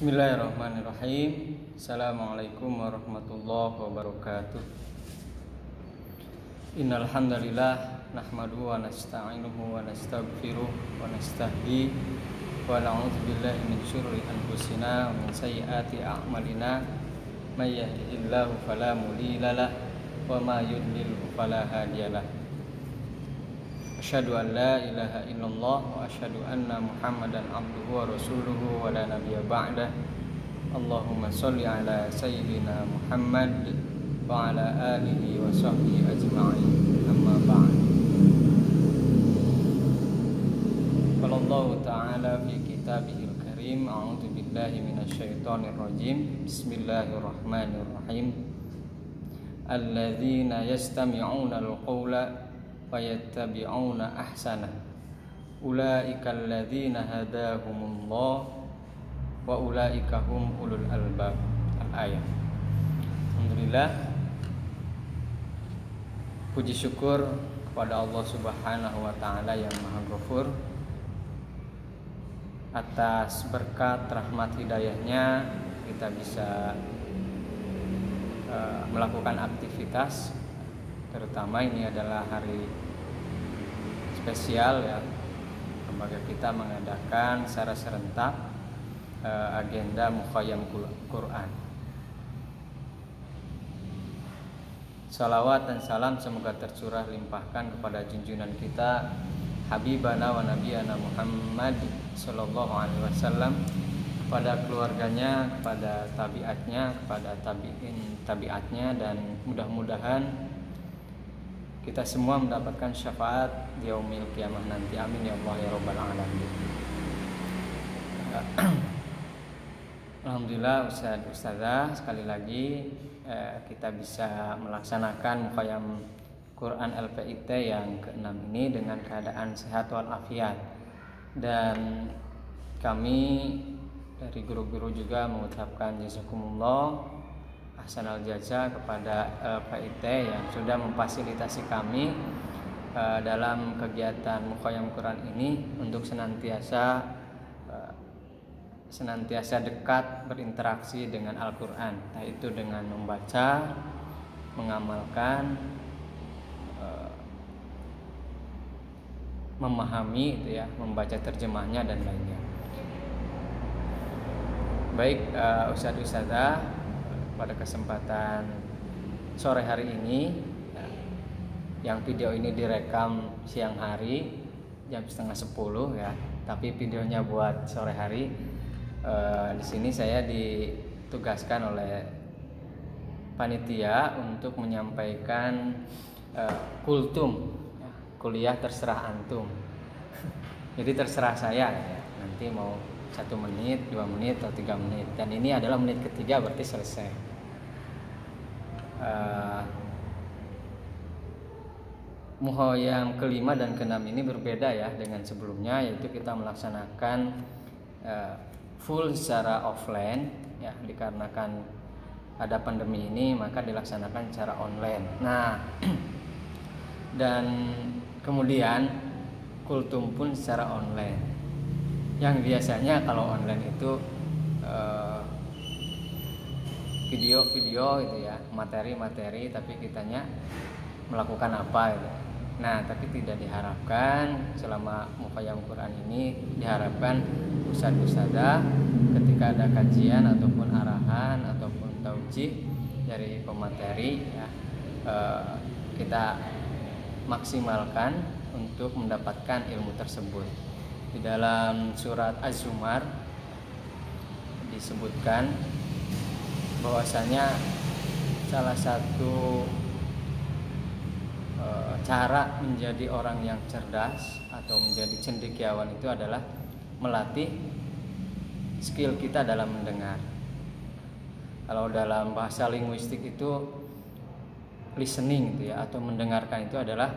Bismillahirrahmanirrahim. Assalamualaikum warahmatullahi wabarakatuh. Innal hamdalillah nahmaduhu wa nasta'inuhu wa nastaghfiruh wa nastahdi wa na'udzu billahi min syururi anfusina wa min sayyiati a'malina may yahdihillahu fala mudilla lahu wa may yudlil fala hadiyalah. Asyhadu an la ilaha illallah wa asyhadu anna Muhammadan abduhu wa rasuluhu wa la nabiyya ba'dah. Allahumma sholli ala sayyidina Muhammad wa ala alihi wa sahbihi ajma'in. Amma ba'd. Qala Allah ta'ala fi kitabihil karim, a'udzu billahi minasy syaithanir rajim. Bismillahirrahmanirrahim. Alladzina yastami'una al-qawla fayattabi'una ahsana ulaika alladzina hadahumullah wa ulaika hum ulul albab. Al-ayat. Alhamdulillah, puji syukur kepada Allah Subhanahu wa taala yang Maha Ghafur atas berkat rahmat hidayahnya kita bisa melakukan aktivitas, terutama ini adalah hari spesial ya, lembaga kita mengadakan secara serentak agenda Mukhayyam Quran. Salawat dan salam semoga tercurah limpahkan kepada junjungan kita Habibana wa Nabiyana Muhammad sallallahu alaihi wasallam, kepada keluarganya, kepada tabiatnya, kepada tabiatnya, dan mudah-mudahan kita semua mendapatkan syafaat di yaumil qiyamah nanti. Amin ya Allah ya rabbal alamin. Alhamdulillah Ustazah, sekali lagi kita bisa melaksanakan Mukhayyam Quran LPIT yang ke-6 ini dengan keadaan sehat walafiat, dan kami dari guru-guru juga mengucapkan jazakumullah ahsanal jaza kepada LPIT yang sudah memfasilitasi kami dalam kegiatan Mukhayyam Quran ini untuk senantiasa dekat berinteraksi dengan Al-Quran, yaitu dengan membaca, mengamalkan, memahami itu ya, membaca terjemahnya dan lainnya. Baik Ustaz-Ustazah, pada kesempatan sore hari ini yang video ini direkam siang hari jam 9:30 ya, tapi videonya buat sore hari. Di sini saya ditugaskan oleh panitia untuk menyampaikan kultum, kuliah terserah antum. Jadi terserah saya ya, nanti mau 1 menit, 2 menit, atau 3 menit, dan ini adalah menit ketiga, berarti selesai. Mukhayyam ke-5 dan ke-6 ini berbeda ya dengan sebelumnya, yaitu kita melaksanakan full secara offline ya, dikarenakan ada pandemi ini maka dilaksanakan secara online. Nah, dan kemudian kultum pun secara online. Yang biasanya kalau online itu video-video gitu ya, materi-materi, tapi kitanya melakukan apa gitu. Nah, tapi tidak diharapkan selama Mukhayyam Quran ini, diharapkan ustadz-ustadzah ketika ada kajian ataupun arahan ataupun taujih dari pemateri ya, kita maksimalkan untuk mendapatkan ilmu tersebut. Di dalam surat Az-Zumar disebutkan bahwasanya salah satu cara menjadi orang yang cerdas atau menjadi cendekiawan itu adalah melatih skill kita dalam mendengar. Kalau dalam bahasa linguistik itu listening gitu ya, atau mendengarkan itu adalah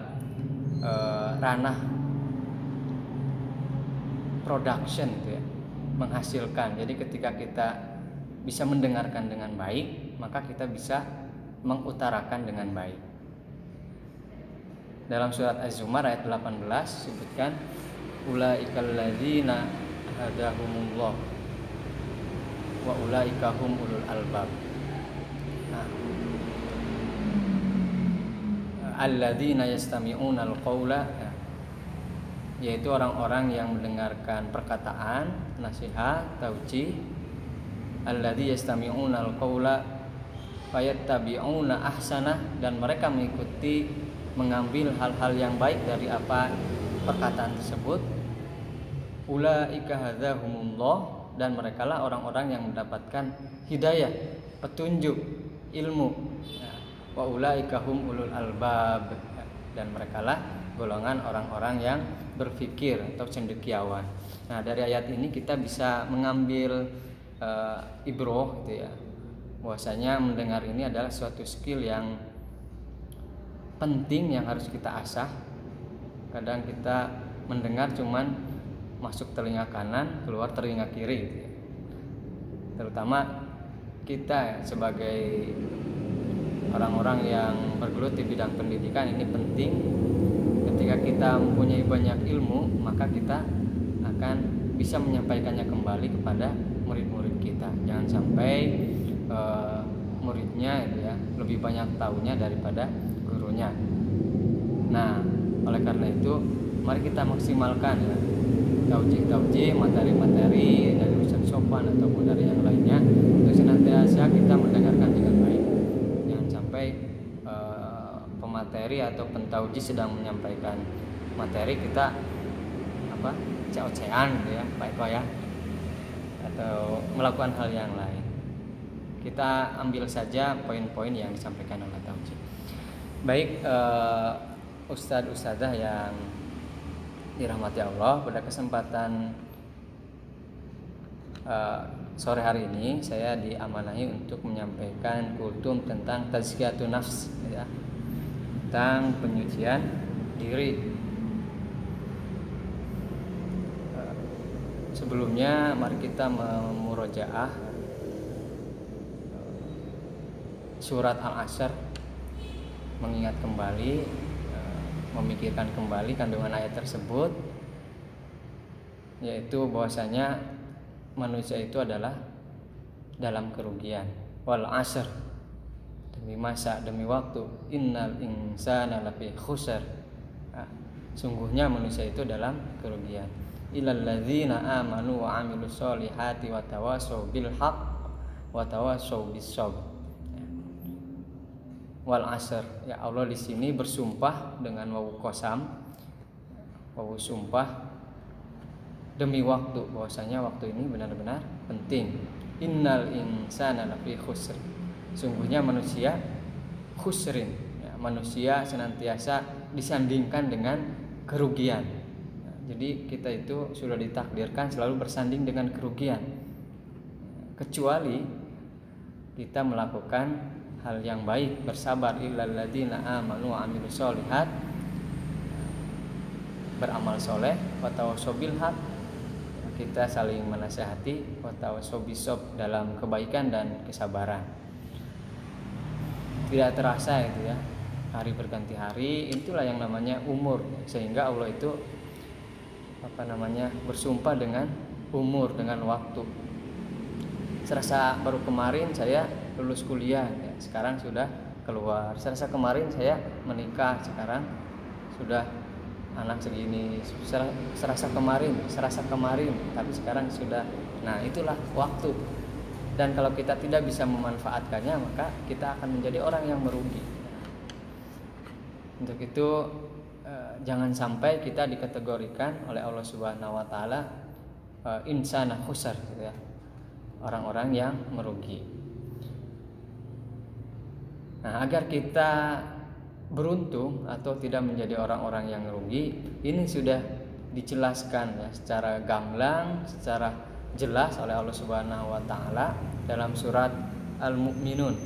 ranah production gitu ya, menghasilkan. Jadi ketika kita bisa mendengarkan dengan baik, maka kita bisa mengutarakan dengan baik. Dalam surat Az-Zumar ayat 18 disebutkan ulaikal ladzina hadahumullah wa ulaika hum ulul albab. Nah, alladzina yastami'una al-qaula, yaitu orang-orang yang mendengarkan perkataan, nasihat, taujih. Alladzi yastami'una al-qaula fayattabi'una ahsanah, dan mereka mengikuti, mengambil hal-hal yang baik dari apa perkataan tersebut. Ulaika hadzahumullah, dan merekalah orang-orang yang mendapatkan hidayah, petunjuk, ilmu. Wa ulaika hum ulul albab, dan merekalah golongan orang-orang yang berpikir atau cendekiawan. Nah, dari ayat ini kita bisa mengambil ibroh gitu ya. Bahwasanya mendengar ini adalah suatu skill yang penting yang harus kita asah. Kadang kita mendengar cuman masuk telinga kanan, keluar telinga kiri gitu ya. Terutama kita sebagai orang-orang yang bergelut di bidang pendidikan, ini penting. Ketika kita mempunyai banyak ilmu, maka kita akan bisa menyampaikannya kembali kepada murid-murid kita. Jangan sampai muridnya gitu ya, lebih banyak tahunya daripada gurunya. Nah, oleh karena itu mari kita maksimalkan ya taujih, materi-materi dari Ustaz Sofwan ataupun dari yang lainnya, untuk senantiasa kita mendengarkan dengan baik. Jangan sampai pemateri atau pentauji sedang menyampaikan materi, kita ocehan gitu ya, Pak Eko ya, atau melakukan hal yang lain. Kita ambil saja poin-poin yang disampaikan oleh tauji. Baik, ustadz-ustadzah yang dirahmati Allah, pada kesempatan sore hari ini saya diamanahi untuk menyampaikan kultum tentang tazkiyatun nafs ya, tentang penyucian diri. Sebelumnya mari kita memurojaah surat Al-Asr, mengingat kembali, memikirkan kembali kandungan ayat tersebut, yaitu bahwasanya manusia itu adalah dalam kerugian. Wal asr, demi masa, demi waktu. Innal insana lafi khusr, sungguhnya manusia itu dalam kerugian. Illal ladzina amanu wa amilus solihati wa tawassaw bil haqq wa tawassaw bis sabr. Wal asr, ya Allah di sini bersumpah dengan wawu qasam, wawu sumpah, demi waktu, bahwasanya waktu ini benar-benar penting. Innal insana lafi khusr, sungguhnya manusia khusrin ya, manusia senantiasa disandingkan dengan kerugian. Jadi kita itu sudah ditakdirkan selalu bersanding dengan kerugian, kecuali kita melakukan hal yang baik, bersabar, illal ladzina amanu wa amilus solihat, beramal soleh, wa tawassaw bil haq, kita saling menasihati, wa tawassaw bis sabr, dalam kebaikan dan kesabaran. Tidak terasa itu ya, hari berganti hari, itulah yang namanya umur, sehingga Allah itu bersumpah dengan umur, dengan waktu. Serasa baru kemarin saya lulus kuliah ya, sekarang sudah keluar. Serasa kemarin saya menikah, sekarang sudah anak segini. Serasa kemarin, tapi sekarang sudah. Nah, itulah waktu. Dan kalau kita tidak bisa memanfaatkannya, maka kita akan menjadi orang yang merugi. Untuk itu jangan sampai kita dikategorikan oleh Allah Subhanahu wa taala insana khusar gitu ya, orang-orang yang merugi. Nah, agar kita beruntung atau tidak menjadi orang-orang yang rugi, ini sudah dijelaskan ya secara gamblang, secara jelas oleh Allah Subhanahu wa taala dalam surat Al-Mu'minun.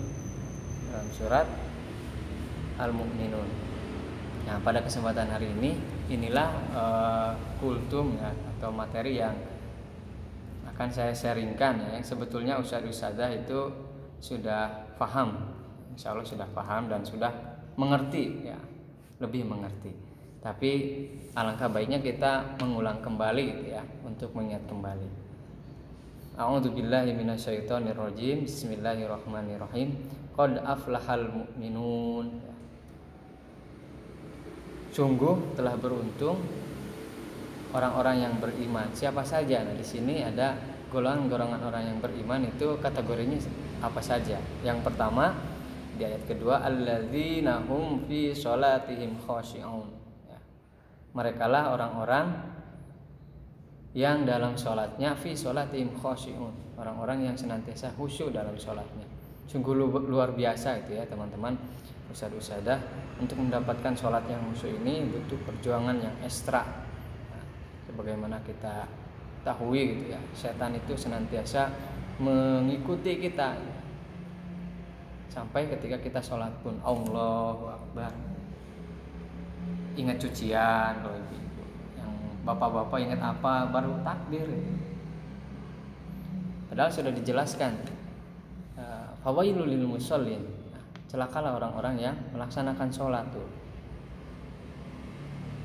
Dalam surat Al-Mu'minun. Nah, pada kesempatan hari ini inilah kultum ya, atau materi yang akan saya sharingkan ya, yang sebetulnya ustadz-ustadzah itu sudah paham. Insya Allah sudah paham dan sudah mengerti ya, lebih mengerti. Tapi alangkah baiknya kita mengulang kembali gitu ya, untuk mengingat kembali. A'udzubillahi minasyaitonirrajim. Bismillahirrahmanirrahim. Qad aflahal mu'minun. Sungguh telah beruntung orang-orang yang beriman. Siapa saja? Nah, di sini ada golongan-golongan orang yang beriman, itu kategorinya apa saja? Yang pertama di ayat kedua, alladzina hum fi sholatihim khashi'un. Ya. Mereka lah orang-orang yang dalam sholatnya fi sholatihim khashi'un. Orang-orang yang senantiasa khusyuk dalam sholatnya. Sungguh luar biasa itu ya teman-teman. Ustadz-ustadzah, untuk mendapatkan sholat yang khusyuk ini butuh perjuangan yang ekstra. Nah, sebagaimana kita ketahui gitu ya, setan itu senantiasa mengikuti kita sampai ketika kita sholat pun Allahu Akbar, ingat cucian, kalau ibu yang bapak-bapak ingat apa baru takbir gitu. Padahal sudah dijelaskan fawailul lil musallin, celakalah orang-orang yang melaksanakan sholat tuh.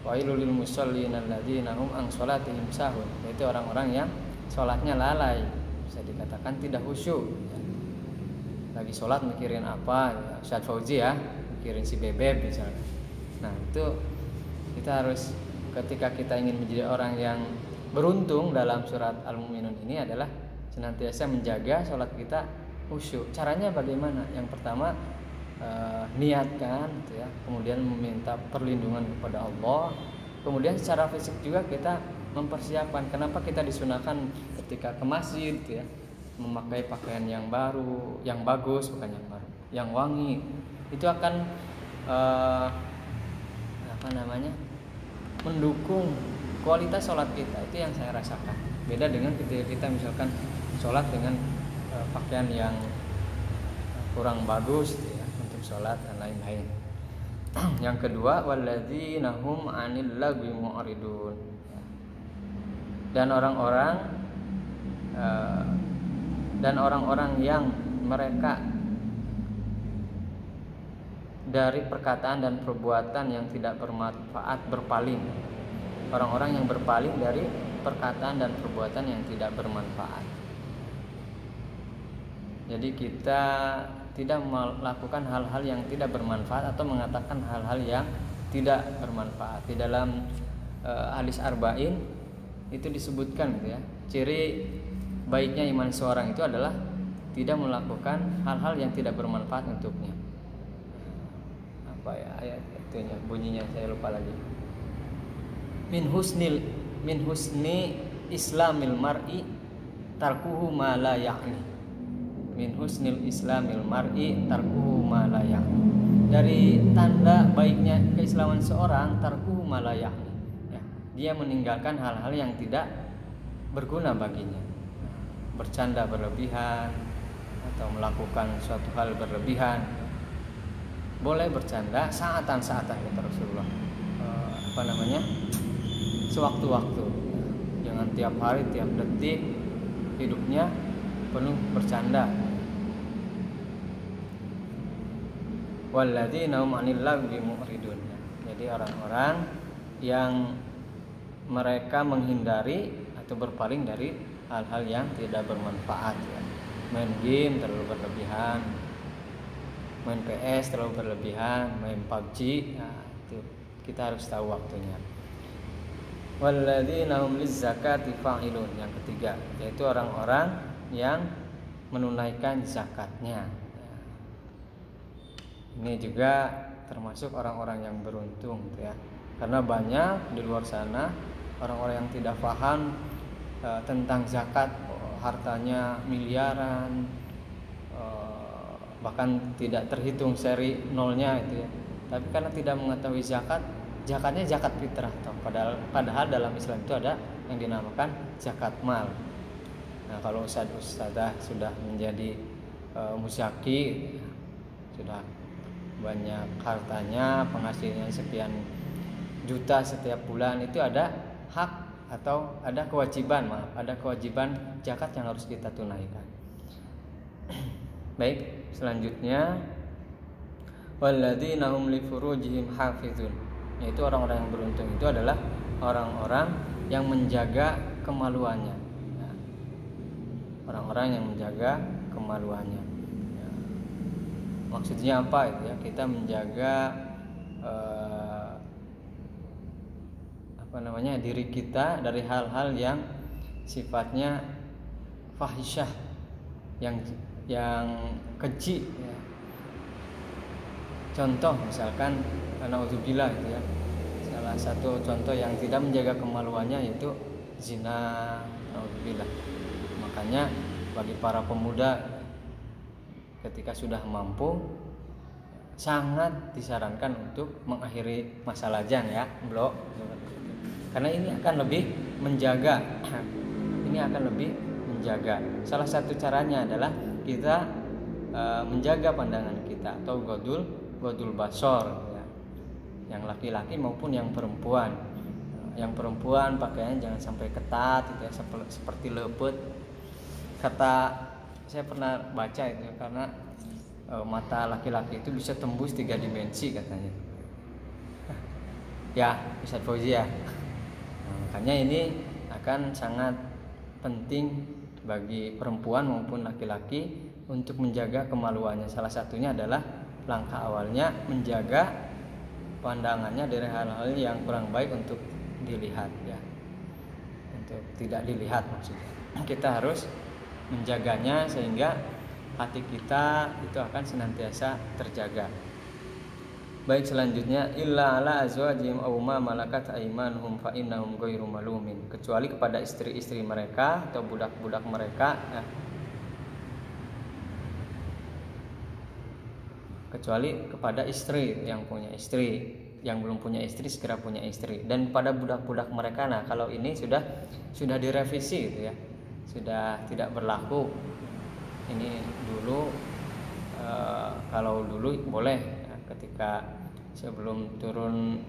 Wailul lil musallin alladzina hum an sholatihim sahun, yaitu orang-orang yang sholatnya lalai, bisa dikatakan tidak khusyuk. Lagi sholat mikirin apa, ya, Ustadz Fauzi ya, mikirin si bebek misalnya. Nah itu kita harus, ketika kita ingin menjadi orang yang beruntung dalam surat Al-Mu'minun ini adalah senantiasa menjaga sholat kita khusyuk. Caranya bagaimana? Yang pertama niatkan gitu ya, kemudian meminta perlindungan kepada Allah, kemudian secara fisik juga kita mempersiapkan. Kenapa kita disunahkan ketika ke masjid gitu ya, memakai pakaian yang baru, yang bagus, bukan yang baru, yang wangi. Itu akan mendukung kualitas sholat kita. Itu yang saya rasakan. Beda dengan ketika kita misalkan sholat dengan pakaian yang kurang bagus gitu ya, sholat dan lain-lain. Yang kedua, walladzina hum 'anil lagwi mu'ridun. Dan orang-orang yang mereka dari perkataan dan perbuatan yang tidak bermanfaat berpaling. Orang-orang yang berpaling dari perkataan dan perbuatan yang tidak bermanfaat. Jadi kita tidak melakukan hal-hal yang tidak bermanfaat atau mengatakan hal-hal yang tidak bermanfaat. Di dalam hadis arba'in itu disebutkan gitu ya, ciri baiknya iman seorang itu adalah tidak melakukan hal-hal yang tidak bermanfaat untuknya. Apa ya ayat itunya, bunyinya saya lupa lagi. Min husni islamil mar'i tarkuhu ma la ya'ni. Min husnil islamil mar'i tarkuhu ma la ya'ni. Dari tanda baiknya keislaman seorang tarkuhu ma la ya'ni. Ya, dia meninggalkan hal-hal yang tidak berguna baginya. Bercanda berlebihan atau melakukan suatu hal berlebihan. Boleh bercanda saatan-saatan kata Rasulullah. Sewaktu-waktu. Jangan tiap hari, tiap detik hidupnya penuh bercanda. Walladzina hum 'anil lagwi mu'ridun. Jadi orang-orang yang mereka menghindari atau berpaling dari hal-hal yang tidak bermanfaat ya. Main game terlalu berlebihan, main PS terlalu berlebihan, main PUBG, nah, itu kita harus tahu waktunya. Walladzina hum lizzakati fa'ilun. Yang ketiga, yaitu orang-orang yang menunaikan zakatnya. Ini juga termasuk orang-orang yang beruntung ya. Karena banyak di luar sana orang-orang yang tidak paham tentang zakat, hartanya miliaran, bahkan tidak terhitung seri nolnya itu ya. Tapi karena tidak mengetahui zakatnya zakat fitrah toh. Padahal dalam Islam itu ada yang dinamakan zakat mal. Nah, kalau ustadzah sudah menjadi musyaki, sudah banyak hartanya, penghasilannya sekian juta setiap bulan, itu ada hak atau ada kewajiban zakat yang harus kita tunaikan. Baik, selanjutnya walladzina hum li furujihim hafizun, yaitu orang-orang yang beruntung itu adalah orang-orang yang menjaga kemaluannya. orang-orang yang menjaga kemaluannya. Ya. Maksudnya apa itu ya? Kita menjaga diri kita dari hal-hal yang sifatnya fahisyah, yang keji ya. Contoh misalkan naudzubillah itu ya. Salah satu contoh yang tidak menjaga kemaluannya yaitu zina, naudzubillah. Makanya bagi para pemuda ketika sudah mampu sangat disarankan untuk mengakhiri masa lajang ya, blok. Karena ini akan lebih menjaga. Ini akan lebih menjaga. Salah satu caranya adalah kita menjaga pandangan kita atau godul basor ya. Yang laki-laki maupun yang perempuan. Yang perempuan pakaiannya jangan sampai ketat gitu ya, seperti lepet. Kata saya pernah baca itu ya, karena mata laki-laki itu bisa tembus 3 dimensi katanya. Ya, Ustaz Fauzi ya. Makanya ini akan sangat penting bagi perempuan maupun laki-laki untuk menjaga kemaluannya. Salah satunya adalah langkah awalnya menjaga pandangannya dari hal-hal yang kurang baik untuk dilihat ya. Untuk tidak dilihat maksudnya. Kita harus menjaganya sehingga hati kita itu akan senantiasa terjaga. Baik, selanjutnya illa ala azwajihim aw ma malakat aymanuhum fa innahum ghairu malumin, kecuali kepada istri-istri mereka atau budak-budak mereka ya. Kecuali kepada istri yang punya istri, yang belum punya istri segera punya istri, dan pada budak-budak mereka. Nah, kalau ini sudah direvisi gitu ya. Sudah tidak berlaku. Ini dulu kalau dulu boleh ketika sebelum turun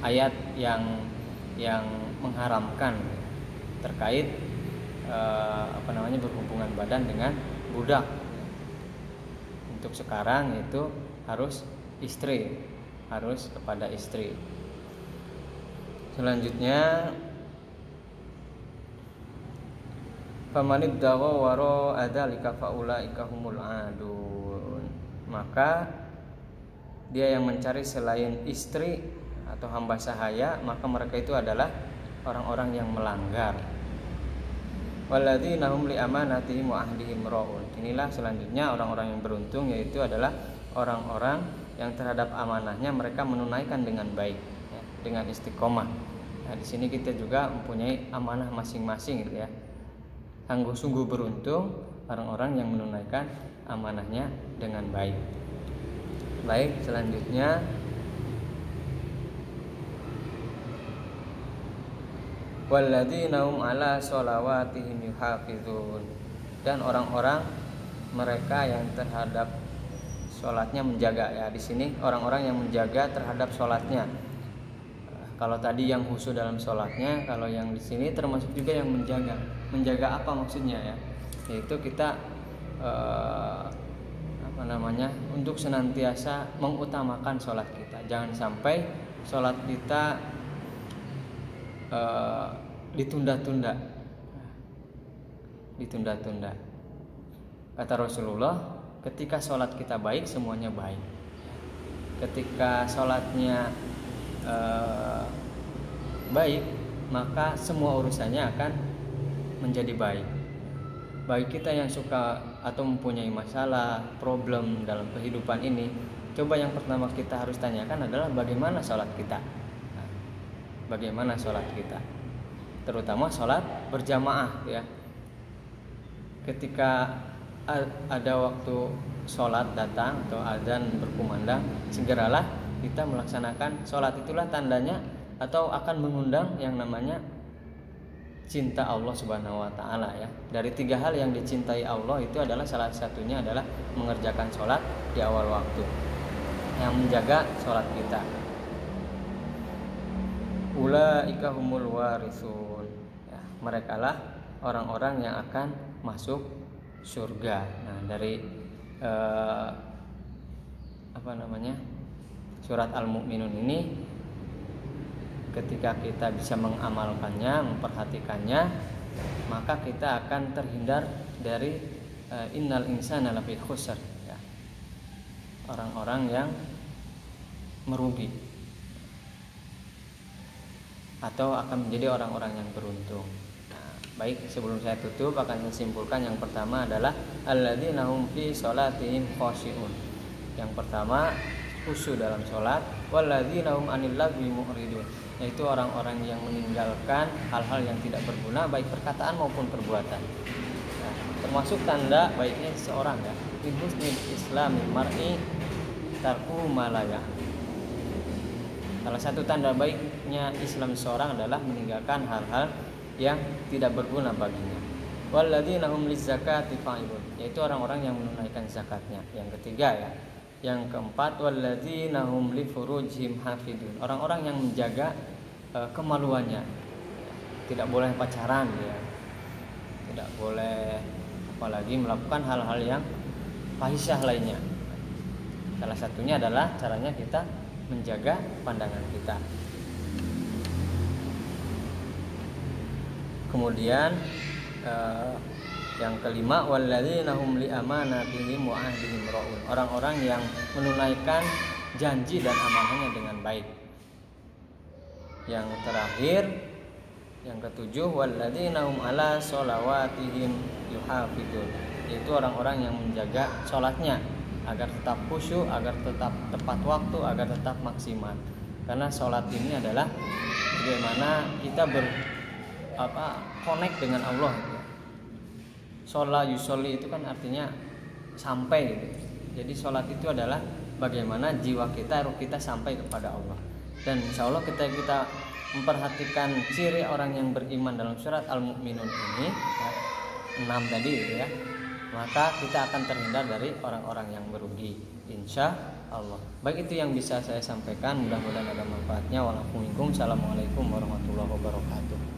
ayat yang mengharamkan terkait berhubungan badan dengan budak. Untuk sekarang itu harus kepada istri. Selanjutnya famanid dawa waro adzalika faulaika humul adun, maka dia yang mencari selain istri atau hamba sahaya, maka mereka itu adalah orang-orang yang melanggar. Walladzina hum li amanatihim wa ahdihim raun. Inilah selanjutnya orang-orang yang beruntung, yaitu adalah orang-orang yang terhadap amanahnya mereka menunaikan dengan baik ya, dengan istiqomah. Nah, di sini kita juga mempunyai amanah masing-masing gitu ya. Sungguh beruntung orang-orang yang menunaikan amanahnya dengan baik. Baik, selanjutnya walladzina hum ala sholawatihim yuhafizun, dan orang-orang mereka yang terhadap sholatnya menjaga ya. Di sini orang-orang yang menjaga terhadap sholatnya. Kalau tadi yang khusyuk dalam sholatnya, kalau yang di sini termasuk juga yang menjaga. Menjaga apa maksudnya ya? Yaitu kita untuk senantiasa mengutamakan sholat kita. Jangan sampai sholat kita ditunda-tunda. Kata Rasulullah, ketika sholat kita baik, semuanya baik. Ketika sholatnya baik, maka semua urusannya akan menjadi baik. Bagi kita yang suka atau mempunyai masalah, problem dalam kehidupan ini, coba yang pertama kita harus tanyakan adalah bagaimana sholat kita. Bagaimana sholat kita, terutama sholat berjamaah ya. Ketika ada waktu sholat datang atau azan berkumandang, segeralah kita melaksanakan sholat. Itulah tandanya atau akan mengundang yang namanya cinta Allah Subhanahu wa Ta'ala ya. Dari 3 hal yang dicintai Allah itu adalah salah satunya adalah mengerjakan sholat di awal waktu, yang menjaga sholat kita. Ulaika humul warisun ya, merekalah orang-orang yang akan masuk surga. Nah, dari surat Al-Mu'minun ini, ketika kita bisa mengamalkannya, memperhatikannya, maka kita akan terhindar dari innal insana lafi khusr, ya. Orang-orang yang merugi atau akan menjadi orang-orang yang beruntung. Nah, baik, sebelum saya tutup akan saya simpulkan. Yang pertama adalah alladzina hum fi sholatihim khashi'un. Yang pertama khusyuk dalam sholat. Walladzina hum anil lagwi mu'ridun, yaitu orang-orang yang meninggalkan hal-hal yang tidak berguna baik perkataan maupun perbuatan. Nah, termasuk tanda baiknya seseorang, ya, min husnil islami mar'i tarku malaya. Salah satu tanda baiknya Islam seseorang adalah meninggalkan hal-hal yang tidak berguna baginya. Walladzina hum lizakati fa'ilun, yaitu orang-orang yang menunaikan zakatnya. Yang ketiga, ya. Yang keempat, walladzina hum li furujihim hafidun, orang-orang yang menjaga kemaluannya. Tidak boleh pacaran, ya. Tidak boleh apalagi melakukan hal-hal yang fahisyah lainnya. Salah satunya adalah caranya kita menjaga pandangan kita. Kemudian yang kelima, walladzina hum li amanatihim wa ahdihim ra'un, orang-orang yang menunaikan janji dan amanahnya dengan baik. Yang terakhir, yang ketujuh, walladzina hum ala sholawatihim yuhafidun, yaitu orang-orang yang menjaga sholatnya agar tetap khusyuk, agar tetap tepat waktu, agar tetap maksimal. Karena sholat ini adalah bagaimana kita connect dengan Allah. Sholat yusolli itu kan artinya sampai, gitu. Jadi sholat itu adalah bagaimana jiwa kita, ruh kita sampai kepada Allah. Dan insya Allah kita memperhatikan ciri orang yang beriman dalam surat Al-Mu'minun ini, ya, 6 tadi, gitu, ya, maka kita akan terhindar dari orang-orang yang merugi, insya Allah. Baik, itu yang bisa saya sampaikan. Mudah-mudahan ada manfaatnya. Assalamualaikum warahmatullahi wabarakatuh.